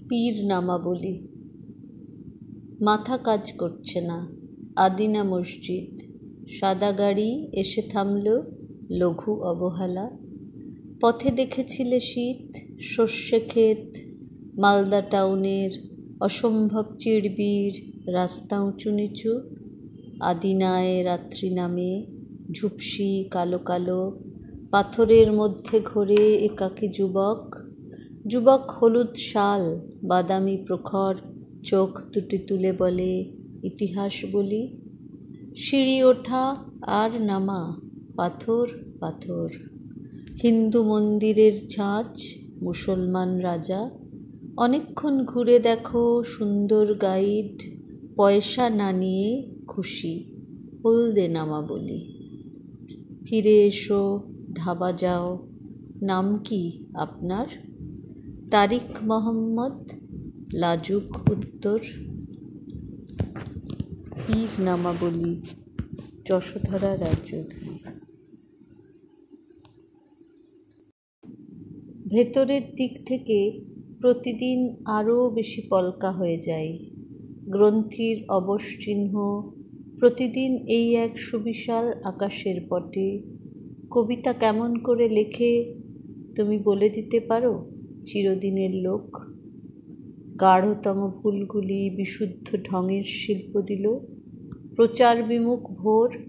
পীর নামাবলী। মাথা কাজ করছে না। আদিনা মসজিদ। সাদা গাড়ি এসে থামল। লঘু অবহেলা। পথে দেখেছিলে শীত, সর্ষে ক্ষেত, মালদা টাউনের অসম্ভব চিড়বিড়, রাস্তা উঁচু নিচু। আদিনায় রাত্রি নামে, ঝুপসি কালো কালো, পাথরের মধ্যে ঘোরে একাকী যুবক। যুবক হলুদ শাল, বাদামি প্রখর চোখ দুটি তুলে বলে, ইতিহাস বলি। সিঁড়ি ওঠা আর নামা, পাথর পাথর। হিন্দু মন্দিরের ছাঁচ, মুসলমান রাজা। অনেকক্ষণ ঘুরে দেখো, সুন্দর গাইড, পয়সা না নিয়ে খুশি। হলদে নামাবলী। ফিরে এসো, ধাবা যাও। নাম কি আপনার? তারিক মোহাম্মদ। লাজুক উত্তর। পীর নামাবলী। যশোধরা রায়চৌধুরী। ভেতরের দিক থেকে প্রতিদিন আরও বেশি পলকা হয়ে যায়। গ্রন্থির অবশচিহ্ন প্রতিদিন এই এক সুবিশাল আকাশের পটে। কবিতা কেমন করে লেখে তুমি বলে দিতে পারো, চিরদিনের লোক? গাঢ়তম ভুলগুলি বিশুদ্ধ ঢঙের শিল্প দিল। প্রচার বিমুখ ভোর